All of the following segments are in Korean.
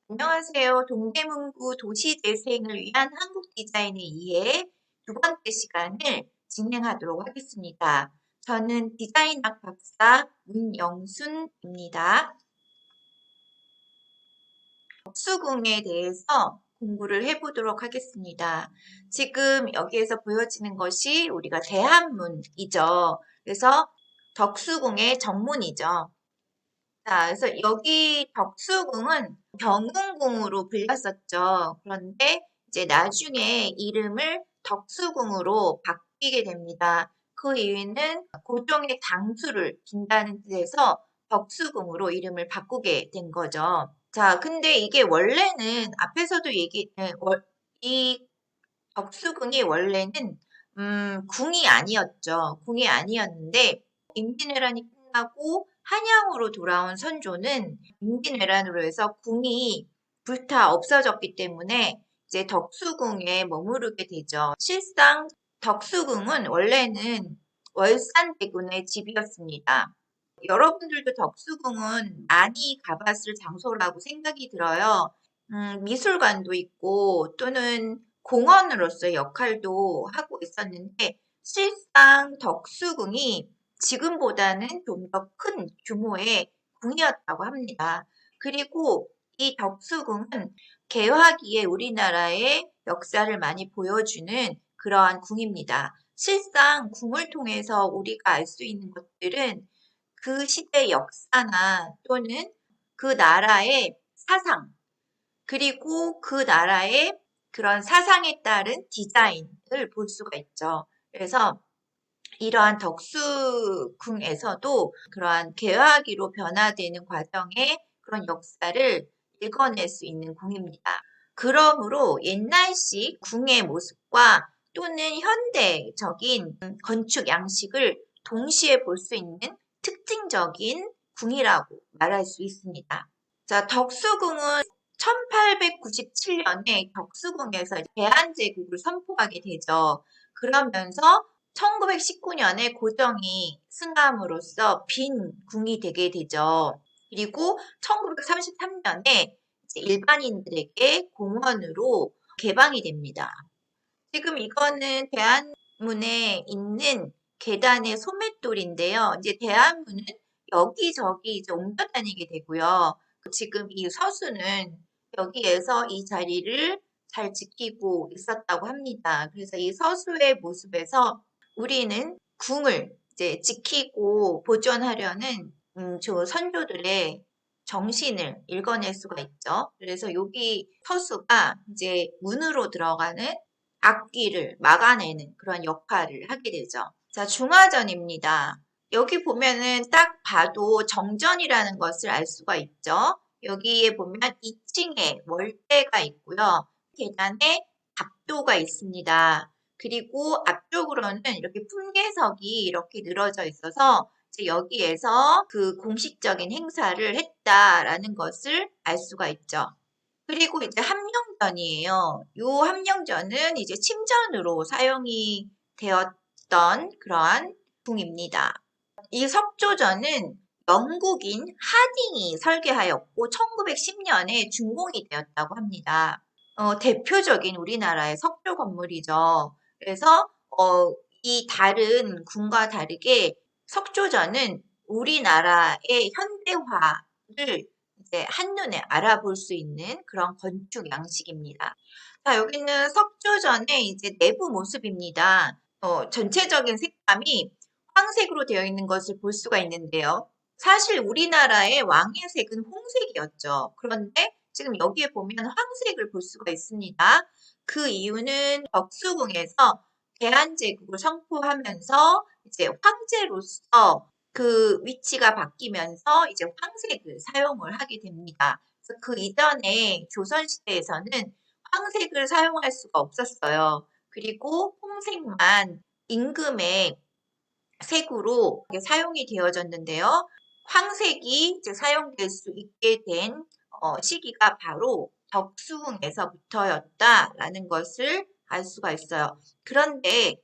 안녕하세요. 동대문구 도시재생을 위한 한국 디자인의 이해 두 번째 시간을 진행하도록 하겠습니다. 저는 디자인학 박사 문영순입니다. 덕수궁에 대해서 공부를 해보도록 하겠습니다. 지금 여기에서 보여지는 것이 우리가 대한문이죠. 그래서 덕수궁의 정문이죠. 자, 그래서 여기 덕수궁은 경운궁으로 불렸었죠. 그런데 이제 나중에 이름을 덕수궁으로 바뀌게 됩니다. 그 이유는 고종의 장수를 빈다는 뜻에서 덕수궁으로 이름을 바꾸게 된 거죠. 자, 근데 이게 원래는 앞에서도 이 덕수궁이 원래는 궁이 아니었죠. 궁이 아니었는데 임진왜란이 끝나고 한양으로 돌아온 선조는 임진왜란으로 해서 궁이 불타 없어졌기 때문에 이제 덕수궁에 머무르게 되죠. 실상 덕수궁은 원래는 월산대군의 집이었습니다. 여러분들도 덕수궁은 많이 가봤을 장소라고 생각이 들어요. 미술관도 있고 또는 공원으로서의 역할도 하고 있었는데 실상 덕수궁이 지금보다는 좀 더 큰 규모의 궁이었다고 합니다. 그리고 이 덕수궁은 개화기에 우리나라의 역사를 많이 보여주는 그러한 궁입니다. 실상 궁을 통해서 우리가 알 수 있는 것들은 그 시대 역사나 또는 그 나라의 사상, 그리고 그 나라의 그런 사상에 따른 디자인을 볼 수가 있죠. 그래서 이러한 덕수궁에서도 그러한 개화기로 변화되는 과정의 그런 역사를 읽어낼 수 있는 궁입니다. 그러므로 옛날식 궁의 모습과 또는 현대적인 건축 양식을 동시에 볼 수 있는 특징적인 궁이라고 말할 수 있습니다. 자, 덕수궁은 1897년에 덕수궁에서 대한제국을 선포하게 되죠. 그러면서 1919년에 고정이 승함으로써 빈 궁이 되게 되죠. 그리고 1933년에 일반인들에게 공원으로 개방이 됩니다. 지금 이거는 대한문에 있는 계단의 소맷돌인데요. 이제 대한문은 여기저기 이제 옮겨 다니게 되고요. 지금 이 서수는 여기에서 이 자리를 잘 지키고 있었다고 합니다. 그래서 이 서수의 모습에서 우리는 궁을 이제 지키고 보존하려는 저 선조들의 정신을 읽어낼 수가 있죠. 그래서 여기 서수가 이제 문으로 들어가는 앞길을 막아내는 그런 역할을 하게 되죠. 자, 중화전입니다. 여기 보면은 딱 봐도 정전이라는 것을 알 수가 있죠. 여기에 보면 2층에 월대가 있고요. 계단에 답도가 있습니다. 그리고 앞쪽으로는 이렇게 풍계석이 이렇게 늘어져 있어서 이제 여기에서 그 공식적인 행사를 했다라는 것을 알 수가 있죠. 그리고 이제 함령전이에요. 요 함령전은 이제 침전으로 사용이 되었던 그러한 궁입니다. 이 석조전은 영국인 하딩이 설계하였고 1910년에 준공이 되었다고 합니다. 대표적인 우리나라의 석조 건물이죠. 그래서 이 다른 궁과 다르게 석조전은 우리나라의 현대화를 이제 한눈에 알아볼 수 있는 그런 건축 양식입니다. 자, 여기는 석조전의 이제 내부 모습입니다. 전체적인 색감이 황색으로 되어 있는 것을 볼 수가 있는데요. 사실 우리나라의 왕의 색은 홍색이었죠. 그런데 지금 여기에 보면 황색을 볼 수가 있습니다. 그 이유는 덕수궁에서 대한제국을 선포하면서 이제 황제로서 그 위치가 바뀌면서 이제 황색을 사용을 하게 됩니다. 그래서 그 이전에 조선시대에서는 황색을 사용할 수가 없었어요. 그리고 홍색만 임금의 색으로 사용이 되어졌는데요. 황색이 이제 사용될 수 있게 된 시기가 바로 덕수궁에서부터였다라는 것을 알 수가 있어요. 그런데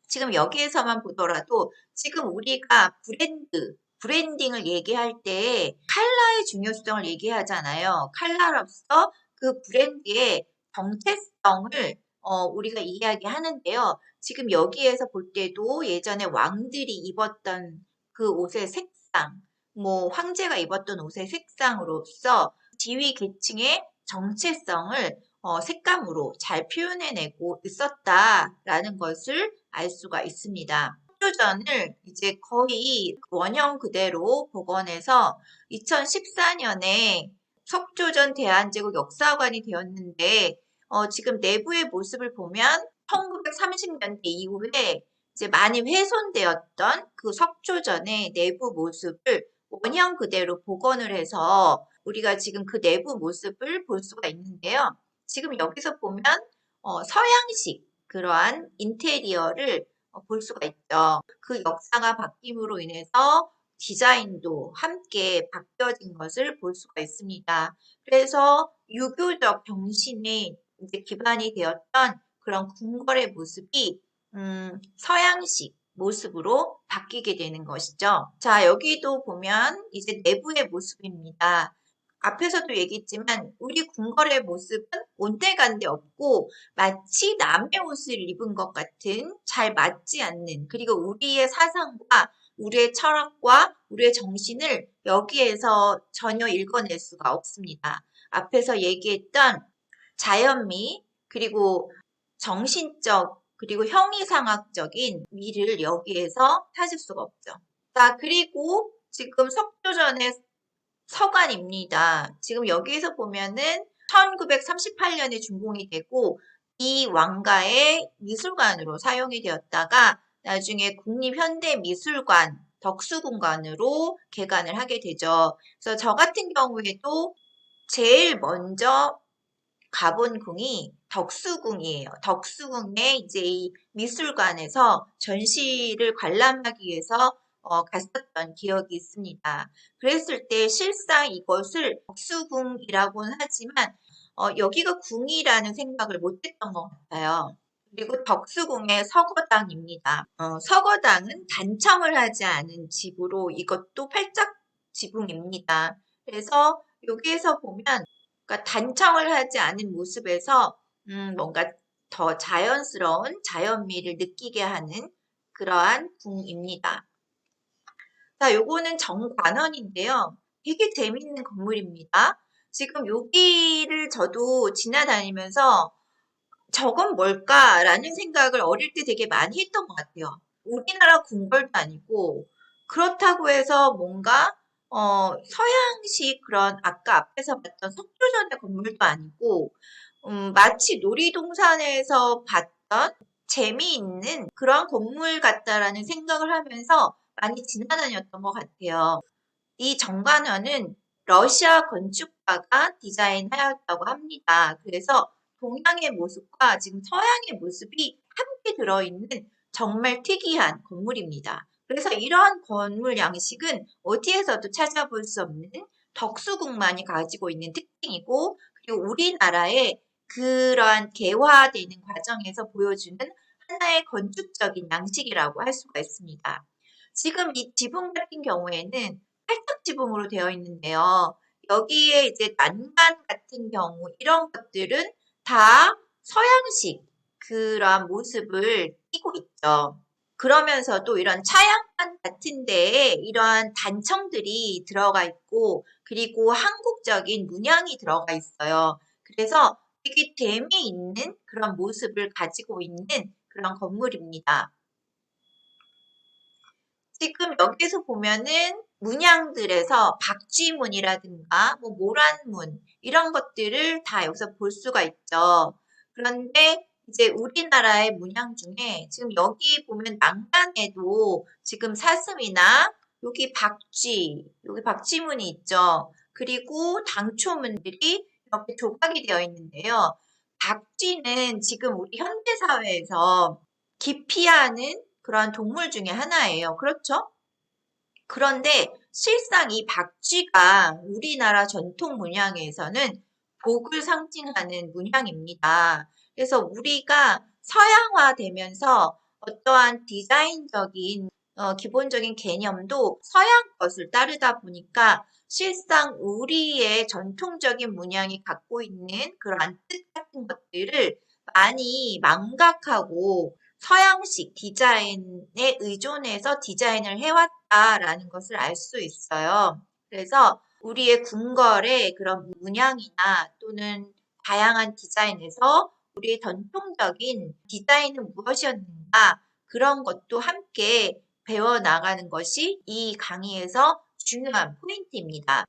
지금 여기에서만 보더라도 지금 우리가 브랜드, 브랜딩을 얘기할 때 컬러의 중요성을 얘기하잖아요. 컬러로서 그 브랜드의 정체성을 우리가 이야기하는데요. 지금 여기에서 볼 때도 예전에 왕들이 입었던 그 옷의 색상, 뭐 황제가 입었던 옷의 색상으로서 지위 계층의 정체성을 색감으로 잘 표현해내고 있었다라는 것을 알 수가 있습니다. 석조전을 이제 거의 원형 그대로 복원해서 2014년에 석조전 대한제국 역사관이 되었는데 지금 내부의 모습을 보면 1930년대 이후에 이제 많이 훼손되었던 그 석조전의 내부 모습을 원형 그대로 복원을 해서 우리가 지금 그 내부 모습을 볼 수가 있는데요. 지금 여기서 보면 서양식 그러한 인테리어를 볼 수가 있죠. 그 역사가 바뀜으로 인해서 디자인도 함께 바뀌어진 것을 볼 수가 있습니다. 그래서 유교적 정신에 이제 기반이 되었던 그런 궁궐의 모습이 서양식 모습으로 바뀌게 되는 것이죠. 자, 여기도 보면 이제 내부의 모습입니다. 앞에서도 얘기했지만 우리 궁궐의 모습은 온데간데 없고 마치 남의 옷을 입은 것 같은 잘 맞지 않는 그리고 우리의 사상과 우리의 철학과 우리의 정신을 여기에서 전혀 읽어낼 수가 없습니다. 앞에서 얘기했던 자연미 그리고 정신적 그리고 형이상학적인 미를 여기에서 찾을 수가 없죠. 자, 그리고 지금 석조전의 서관입니다. 지금 여기에서 보면은 1938년에 준공이 되고 이 왕가의 미술관으로 사용이 되었다가 나중에 국립현대미술관 덕수궁관으로 개관을 하게 되죠. 그래서 저 같은 경우에도 제일 먼저 가본 궁이 덕수궁이에요. 덕수궁에 이제 이 미술관에서 전시를 관람하기 위해서 갔었던 기억이 있습니다. 그랬을 때 실상 이것을 덕수궁이라고는 하지만 여기가 궁이라는 생각을 못했던 것 같아요. 그리고 덕수궁의 서거당입니다. 서거당은 단청을 하지 않은 지붕으로 이것도 팔짝 지붕입니다. 그래서 여기에서 보면 그러니까 단청을 하지 않은 모습에서 뭔가 더 자연스러운 자연미를 느끼게 하는 그러한 궁입니다. 자, 요거는 정관원인데요. 되게 재밌는 건물입니다. 지금 여기를 저도 지나다니면서 저건 뭘까라는 생각을 어릴 때 되게 많이 했던 것 같아요. 우리나라 궁궐도 아니고 그렇다고 해서 뭔가 서양식 그런 아까 앞에서 봤던 석조전의 건물도 아니고 마치 놀이동산에서 봤던 재미있는 그런 건물 같다라는 생각을 하면서 많이 지나다녔던 것 같아요. 이 정관원은 러시아 건축가가 디자인하였다고 합니다. 그래서 동양의 모습과 지금 서양의 모습이 함께 들어있는 정말 특이한 건물입니다. 그래서 이러한 건물 양식은 어디에서도 찾아볼 수 없는 덕수궁만이 가지고 있는 특징이고 그리고 우리나라의 그러한 개화되는 과정에서 보여주는 하나의 건축적인 양식이라고 할 수가 있습니다. 지금 이 지붕 같은 경우에는 팔딱 지붕으로 되어 있는데요. 여기에 이제 난간 같은 경우 이런 것들은 다 서양식 그런 모습을 띠고 있죠. 그러면서도 이런 차양판 같은 데에 이러한 단청들이 들어가 있고 그리고 한국적인 문양이 들어가 있어요. 그래서 되게 재미있는 그런 모습을 가지고 있는 그런 건물입니다. 지금 여기서 보면은 문양들에서 박쥐문이라든가 뭐 모란문 이런 것들을 다 여기서 볼 수가 있죠. 그런데 이제 우리나라의 문양 중에 지금 여기 보면 난간에도 지금 사슴이나 여기 여기 박쥐문이 있죠. 그리고 당초문들이 이렇게 조각이 되어 있는데요. 박쥐는 지금 우리 현대사회에서 기피하는 그러한 동물 중에 하나예요. 그렇죠? 그런데 실상 이 박쥐가 우리나라 전통 문양에서는 복을 상징하는 문양입니다. 그래서 우리가 서양화되면서 어떠한 디자인적인 기본적인 개념도 서양 것을 따르다 보니까 실상 우리의 전통적인 문양이 갖고 있는 그런 뜻 같은 것들을 많이 망각하고 서양식 디자인에 의존해서 디자인을 해왔다라는 것을 알 수 있어요. 그래서 우리의 궁궐의 그런 문양이나 또는 다양한 디자인에서 우리의 전통적인 디자인은 무엇이었는가 그런 것도 함께 배워나가는 것이 이 강의에서 중요한 포인트입니다.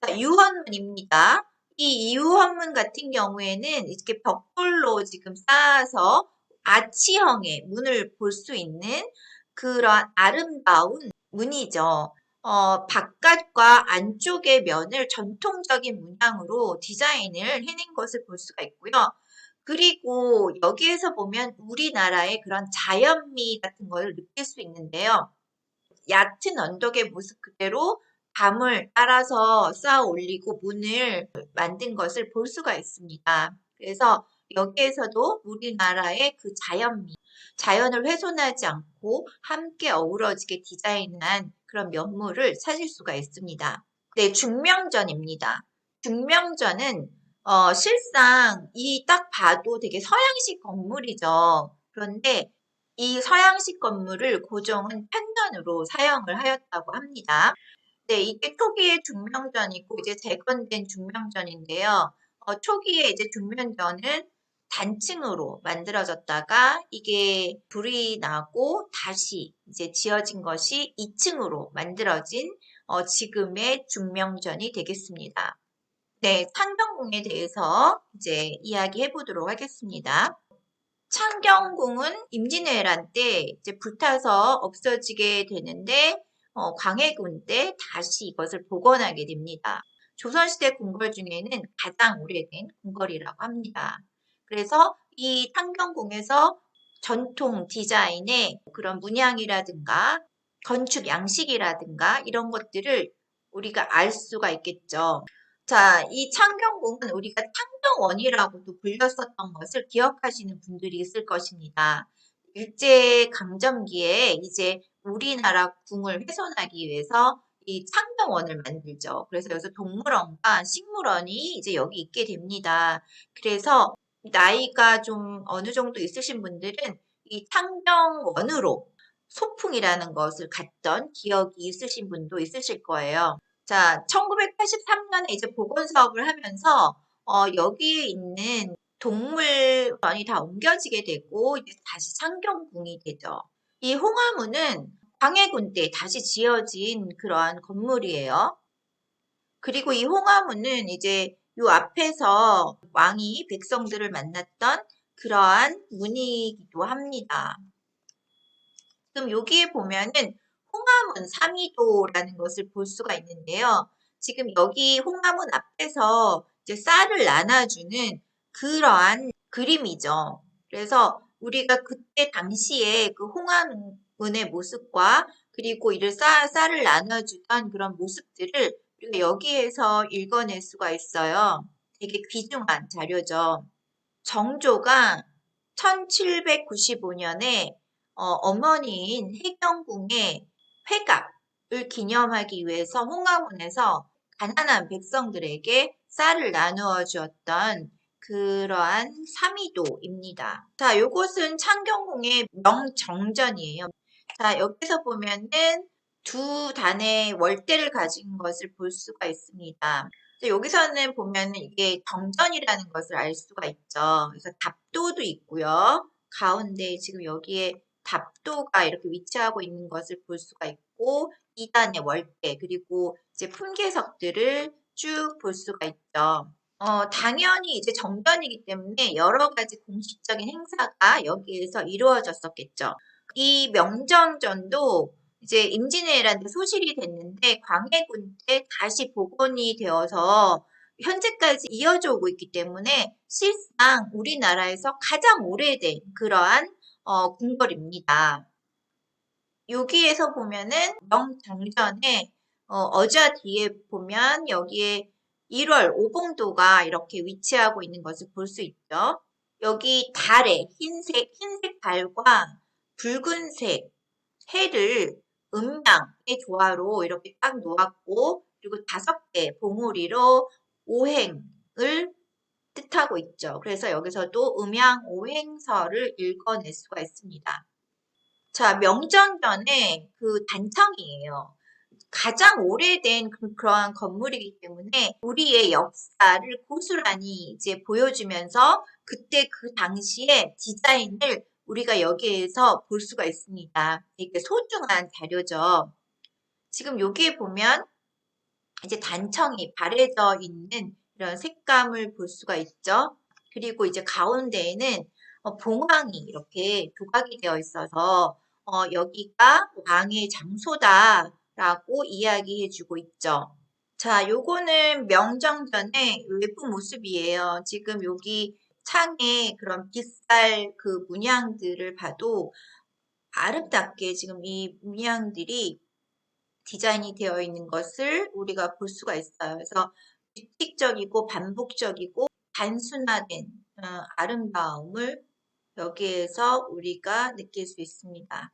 자, 유헌문입니다. 이 유헌문 같은 경우에는 이렇게 벽돌로 지금 쌓아서 아치형의 문을 볼 수 있는 그런 아름다운 문이죠. 바깥과 안쪽의 면을 전통적인 문양으로 디자인을 해낸 것을 볼 수가 있고요. 그리고 여기에서 보면 우리나라의 그런 자연미 같은 걸 느낄 수 있는데요. 얕은 언덕의 모습 그대로 담을 따라서 쌓아 올리고 문을 만든 것을 볼 수가 있습니다. 그래서 여기에서도 우리나라의 그 자연미, 자연을 훼손하지 않고 함께 어우러지게 디자인한 그런 면모를 찾을 수가 있습니다. 네, 중명전입니다. 중명전은 실상 이 딱 봐도 되게 서양식 건물이죠. 그런데 이 서양식 건물을 고종은 편전으로 사용을 하였다고 합니다. 네, 이게 초기의 중명전이고 이제 재건된 중명전인데요. 초기에 이제 중명전은 단층으로 만들어졌다가 이게 불이 나고 다시 이제 지어진 것이 2층으로 만들어진 지금의 중명전이 되겠습니다. 네, 창경궁에 대해서 이제 이야기해 보도록 하겠습니다. 창경궁은 임진왜란 때 이제 불타서 없어지게 되는데 광해군 때 다시 이것을 복원하게 됩니다. 조선시대 궁궐 중에는 가장 오래된 궁궐이라고 합니다. 그래서 이 창경궁에서 전통 디자인의 그런 문양이라든가 건축 양식이라든가 이런 것들을 우리가 알 수가 있겠죠. 자, 이 창경궁은 우리가 창경원이라고도 불렸었던 것을 기억하시는 분들이 있을 것입니다. 일제강점기에 이제 우리나라 궁을 훼손하기 위해서 이 창경원을 만들죠. 그래서 여기서 동물원과 식물원이 이제 여기 있게 됩니다. 그래서 나이가 좀 어느 정도 있으신 분들은 이 창경원으로 소풍이라는 것을 갔던 기억이 있으신 분도 있으실 거예요. 자, 1983년에 이제 복원 사업을 하면서 여기에 있는 동물원이 다 옮겨지게 되고 이제 다시 창경궁이 되죠. 이 홍화문은 광해군 때 다시 지어진 그러한 건물이에요. 그리고 이 홍화문은 이제 요 앞에서 왕이 백성들을 만났던 그러한 문이기도 합니다. 지금 여기에 보면은 홍화문 삼이도라는 것을 볼 수가 있는데요. 지금 여기 홍화문 앞에서 이제 쌀을 나눠주는 그러한 그림이죠. 그래서 우리가 그때 당시에 그 홍화문의 모습과 그리고 이를 쌀을 나눠주던 그런 모습들을 우리가 여기에서 읽어낼 수가 있어요. 되게 귀중한 자료죠. 정조가 1795년에 어머니인 해경궁의 회갑을 기념하기 위해서 홍화문에서 가난한 백성들에게 쌀을 나누어 주었던 그러한 삼이도입니다. 자, 요것은 창경궁의 명정전이에요. 자, 여기서 보면은 두 단의 월대를 가진 것을 볼 수가 있습니다. 여기서는 보면은 이게 정전이라는 것을 알 수가 있죠. 그래서 답도도 있고요. 가운데 지금 여기에 답도가 이렇게 위치하고 있는 것을 볼 수가 있고 2단의 월대 그리고 이제 품계석들을 쭉 볼 수가 있죠. 당연히 이제 정전이기 때문에 여러 가지 공식적인 행사가 여기에서 이루어졌었겠죠. 이 명정전도 이제 임진왜란 때 소실이 됐는데 광해군 때 다시 복원이 되어서 현재까지 이어져 오고 있기 때문에 실상 우리나라에서 가장 오래된 그러한 궁궐입니다. 여기에서 보면은 명정전에 어좌 뒤에 보면 여기에 1월 오봉도가 이렇게 위치하고 있는 것을 볼 수 있죠. 여기 달에 흰색 달과 붉은색 해를 음양의 조화로 이렇게 딱 놓았고, 그리고 5개 봉우리로 오행을 뜻하고 있죠. 그래서 여기서도 음양오행서를 읽어낼 수가 있습니다. 자, 명정전의 그 단청이에요. 가장 오래된 그러한 건물이기 때문에 우리의 역사를 고스란히 이제 보여주면서 그때 그 당시의 디자인을 우리가 여기에서 볼 수가 있습니다. 이게 소중한 자료죠. 지금 여기에 보면 이제 단청이 바래져 있는 이런 색감을 볼 수가 있죠. 그리고 이제 가운데에는 봉황이 이렇게 조각이 되어 있어서 여기가 왕의 장소다라고 이야기해주고 있죠. 자, 요거는 명정전의 외부 모습이에요. 지금 여기 창에 그런 빗살 그 문양들을 봐도 아름답게 지금 이 문양들이 디자인이 되어 있는 것을 우리가 볼 수가 있어요. 그래서 규칙적이고 반복적이고 단순화된 아름다움을 여기에서 우리가 느낄 수 있습니다.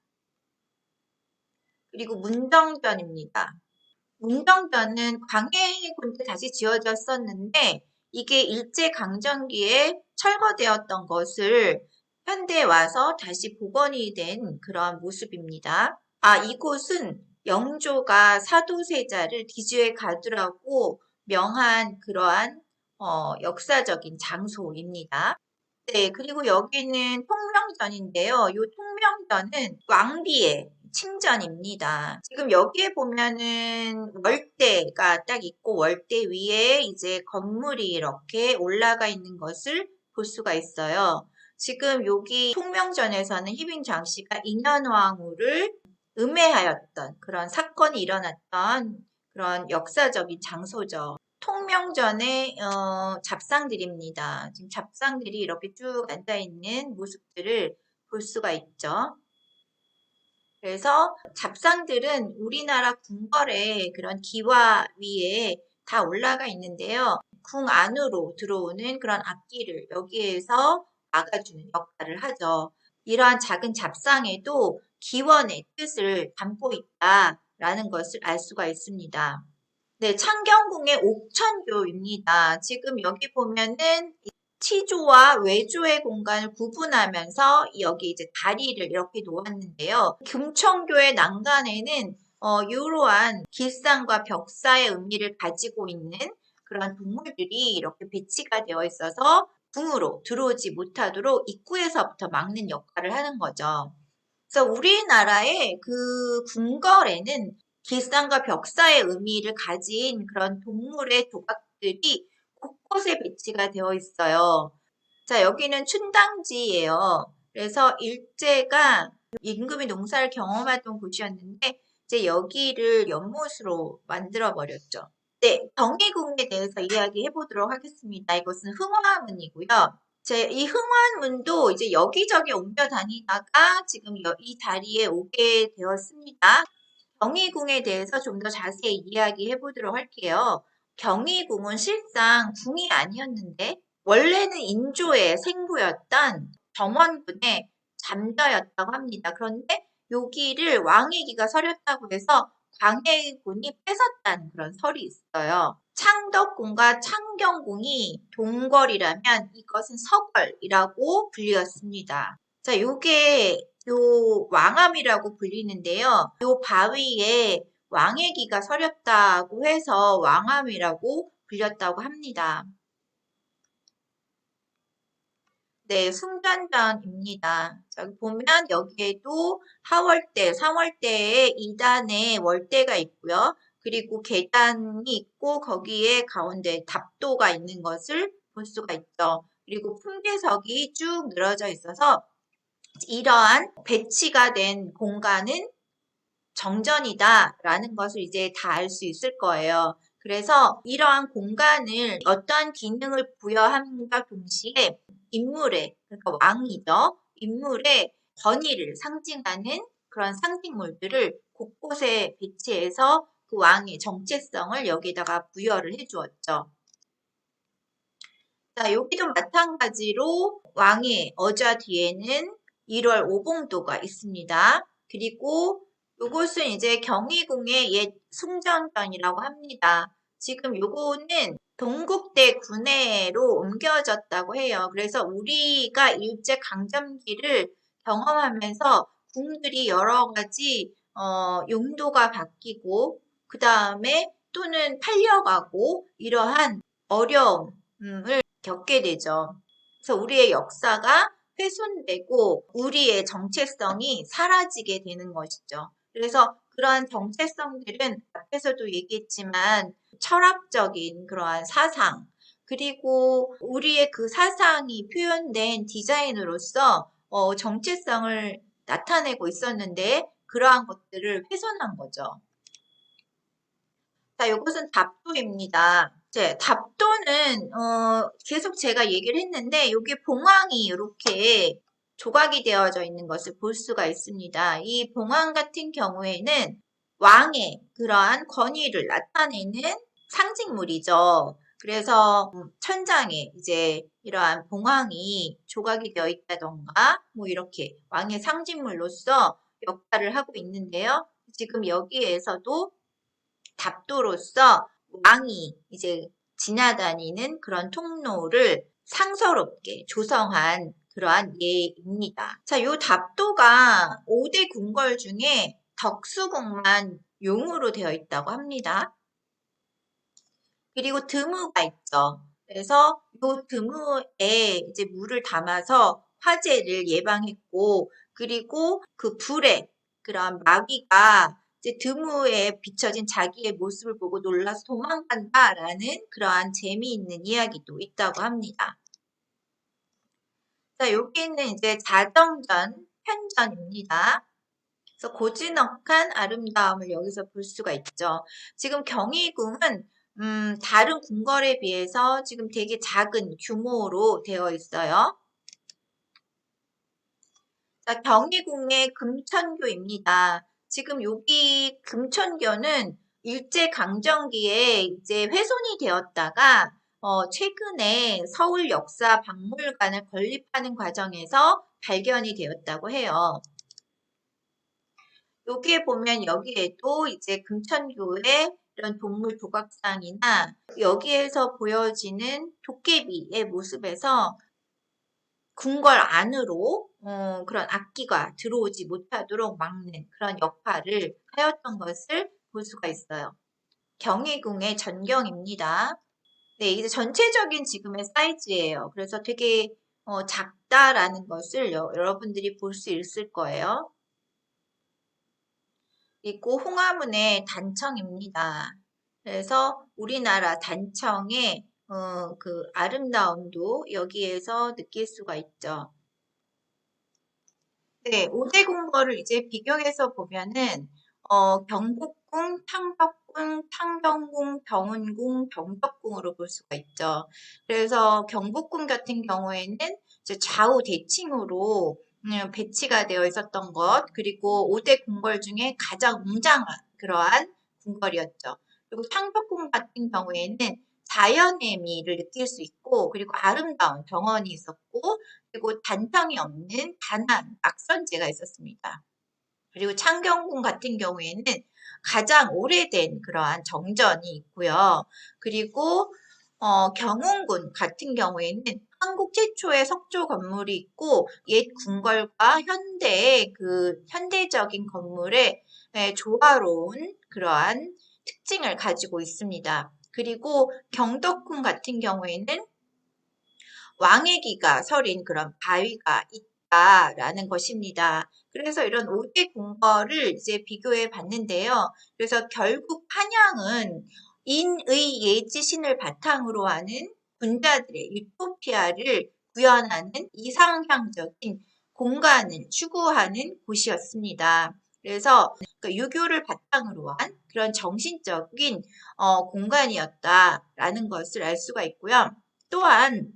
그리고 문정전입니다. 문정전은 광해군 때 다시 지어졌었는데 이게 일제강점기에 철거되었던 것을 현대에 와서 다시 복원이 된 그런 모습입니다. 아, 이곳은 영조가 사도세자를 기주에 가두라고 명한 그러한 역사적인 장소입니다. 네, 그리고 여기는 통명전인데요. 이 통명전은 왕비의 침전입니다. 지금 여기에 보면은 월대가 딱 있고 월대 위에 이제 건물이 이렇게 올라가 있는 것을 볼 수가 있어요. 지금 여기 통명전에서는 희빈장 씨가 인현왕후를 음해하였던 그런 사건이 일어났던 그런 역사적인 장소죠. 통명전의 잡상들입니다. 지금 잡상들이 이렇게 쭉 앉아있는 모습들을 볼 수가 있죠. 그래서 잡상들은 우리나라 궁궐의 그런 기와 위에 다 올라가 있는데요. 궁 안으로 들어오는 그런 악기를 여기에서 막아주는 역할을 하죠. 이러한 작은 잡상에도 기원의 뜻을 담고 있다라는 것을 알 수가 있습니다. 네, 창경궁의 옥천교입니다. 지금 여기 보면은 치조와 외조의 공간을 구분하면서 여기 이제 다리를 이렇게 놓았는데요. 금천교의 난간에는 이러한 길상과 벽사의 의미를 가지고 있는 그런 동물들이 이렇게 배치가 되어 있어서 궁으로 들어오지 못하도록 입구에서부터 막는 역할을 하는 거죠. 그래서 우리나라의 그 궁궐에는 길상과 벽사의 의미를 가진 그런 동물의 조각들이 곳곳에 배치가 되어 있어요. 자, 여기는 춘당지예요. 그래서 일제가 임금이 농사를 경험하던 곳이었는데 이제 여기를 연못으로 만들어 버렸죠. 네, 경희궁에 대해서 이야기해 보도록 하겠습니다. 이것은 흥화문이고요. 이 흥화문도 이제 여기저기 옮겨 다니다가 지금 이 자리에 오게 되었습니다. 경희궁에 대해서 좀 더 자세히 이야기해 보도록 할게요. 경희궁은 실상 궁이 아니었는데 원래는 인조의 생부였던 정원군의 잠자였다고 합니다. 그런데 여기를 왕의기가 서렸다고 해서 광해군이 뺏었다는 그런 설이 있어요. 창덕궁과 창경궁이 동궐이라면 이것은 서궐이라고 불리었습니다. 자, 요게 요 왕암이라고 불리는데요. 요 바위에 왕의기가 서렸다고 해서 왕암이라고 불렸다고 합니다. 네, 숭전전입니다. 저기 보면 여기에도 하월대, 상월대에 2단에 월대가 있고요. 그리고 계단이 있고 거기에 가운데 답도가 있는 것을 볼 수가 있죠. 그리고 풍계석이 쭉 늘어져 있어서 이러한 배치가 된 공간은 정전이다라는 것을 이제 다 알 수 있을 거예요. 그래서 이러한 공간을 어떠한 기능을 부여함과 동시에 인물의, 그러니까 왕이죠. 인물의 권위를 상징하는 그런 상징물들을 곳곳에 배치해서 그 왕의 정체성을 여기다가 부여를 해주었죠. 자, 여기도 마찬가지로 왕의 어좌 뒤에는 1월 오봉도가 있습니다. 그리고 요것은 이제 경희궁의 옛 숭정전이라고 합니다. 지금 요거는 동국대 군내로 옮겨졌다고 해요. 그래서 우리가 일제강점기를 경험하면서 궁들이 여러 가지 용도가 바뀌고 그 다음에 또는 팔려가고 이러한 어려움을 겪게 되죠. 그래서 우리의 역사가 훼손되고 우리의 정체성이 사라지게 되는 것이죠. 그래서 그러한 정체성들은 앞에서도 얘기했지만 철학적인 그러한 사상, 그리고 우리의 그 사상이 표현된 디자인으로서 정체성을 나타내고 있었는데 그러한 것들을 훼손한 거죠. 자, 이것은 답도입니다. 이제 답도는 계속 제가 얘기를 했는데 이게 봉황이 이렇게 조각이 되어져 있는 것을 볼 수가 있습니다. 이 봉황 같은 경우에는 왕의 그러한 권위를 나타내는 상징물이죠. 그래서 천장에 이제 이러한 봉황이 조각이 되어 있다던가 뭐 이렇게 왕의 상징물로서 역할을 하고 있는데요. 지금 여기에서도 답도로서 왕이 이제 지나다니는 그런 통로를 상서롭게 조성한 그러한 예입니다. 자, 요 답도가 5대 궁궐 중에 덕수궁만 용으로 되어 있다고 합니다. 그리고 드무가 있죠. 그래서 요 드무에 이제 물을 담아서 화재를 예방했고, 그리고 그 불에 그런 마귀가 이제 드무에 비춰진 자기의 모습을 보고 놀라서 도망간다라는 그러한 재미있는 이야기도 있다고 합니다. 자, 여기는 이제 자정전, 편전입니다. 그래서 고즈넉한 아름다움을 여기서 볼 수가 있죠. 지금 경희궁은 다른 궁궐에 비해서 지금 되게 작은 규모로 되어 있어요. 자, 경희궁의 금천교입니다. 지금 여기 금천교는 일제강점기에 이제 훼손이 되었다가 최근에 서울역사박물관을 건립하는 과정에서 발견이 되었다고 해요. 여기에 보면 여기에도 이제 금천교의 이런 동물 조각상이나 여기에서 보여지는 도깨비의 모습에서 궁궐 안으로 그런 악기가 들어오지 못하도록 막는 그런 역할을 하였던 것을 볼 수가 있어요. 경희궁의 전경입니다. 네, 이제 전체적인 지금의 사이즈예요. 그래서 되게 작다라는 것을 여러분들이 볼 수 있을 거예요. 그리고 홍화문의 단청입니다. 그래서 우리나라 단청의 그 아름다움도 여기에서 느낄 수가 있죠. 네, 5대 궁궐을 이제 비교해서 보면은 경복궁, 창덕궁, 창경궁, 병은궁, 병덕궁으로 볼 수가 있죠. 그래서 경복궁 같은 경우에는 이제 좌우 대칭으로 배치가 되어 있었던 것, 그리고 5대 궁궐 중에 가장 웅장한 그러한 궁궐이었죠. 그리고 창덕궁 같은 경우에는 자연의 미를 느낄 수 있고, 그리고 아름다운 정원이 있었고, 그리고 단청이 없는 단한 낙선제가 있었습니다. 그리고 창경궁 같은 경우에는 가장 오래된 그러한 정전이 있고요. 그리고 경운궁 같은 경우에는 한국 최초의 석조 건물이 있고 옛 궁궐과 현대의 그 현대적인 건물의 조화로운 그러한 특징을 가지고 있습니다. 그리고 경덕궁 같은 경우에는 왕의 기가 서린 그런 바위가 있다라는 것입니다. 그래서 이런 5대 궁궐을 이제 비교해 봤는데요. 그래서 결국 한양은 인의 예지신을 바탕으로 하는 군자들의 유토피아를 구현하는 이상향적인 공간을 추구하는 곳이었습니다. 그래서 그 유교를 바탕으로 한 그런 정신적인 공간이었다라는 것을 알 수가 있고요. 또한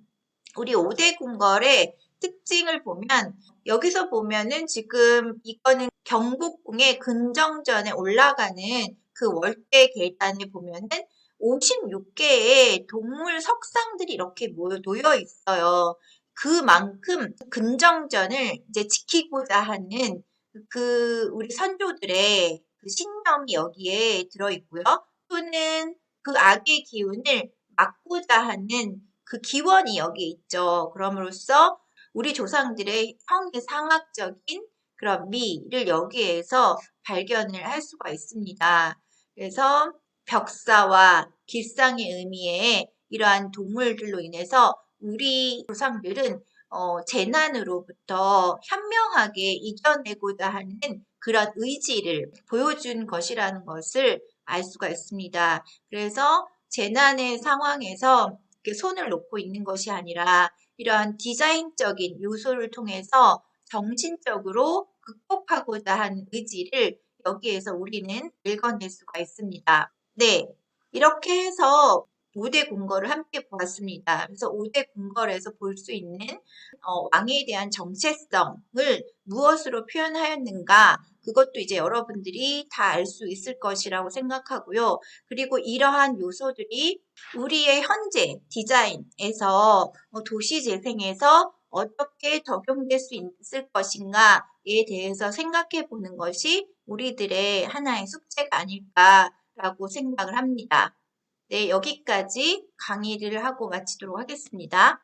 우리 5대 궁궐의 특징을 보면 여기서 보면은 지금 이거는 경복궁의 근정전에 올라가는 그 월대 계단에 보면은 56개의 동물 석상들이 이렇게 놓여 있어요. 그만큼 근정전을 이제 지키고자 하는 우리 선조들의 그 신념이 여기에 들어있고요. 또는 그 악의 기운을 막고자 하는 그 기원이 여기에 있죠. 그럼으로써 우리 조상들의 형이상학적인 그런 미를 여기에서 발견을 할 수가 있습니다. 그래서 벽사와 길상의 의미의 이러한 동물들로 인해서 우리 조상들은 재난으로부터 현명하게 이겨내고자 하는 그런 의지를 보여준 것이라는 것을 알 수가 있습니다. 그래서 재난의 상황에서 손을 놓고 있는 것이 아니라 이러한 디자인적인 요소를 통해서 정신적으로 극복하고자 하는 의지를 여기에서 우리는 읽어낼 수가 있습니다. 네, 이렇게 해서 5대 궁궐을 함께 보았습니다. 그래서 5대 궁궐에서 볼 수 있는 왕에 대한 정체성을 무엇으로 표현하였는가, 그것도 이제 여러분들이 다 알 수 있을 것이라고 생각하고요. 그리고 이러한 요소들이 우리의 현재 디자인에서 도시 재생에서 어떻게 적용될 수 있을 것인가에 대해서 생각해 보는 것이 우리들의 하나의 숙제가 아닐까라고 생각을 합니다. 네, 여기까지 강의를 하고 마치도록 하겠습니다.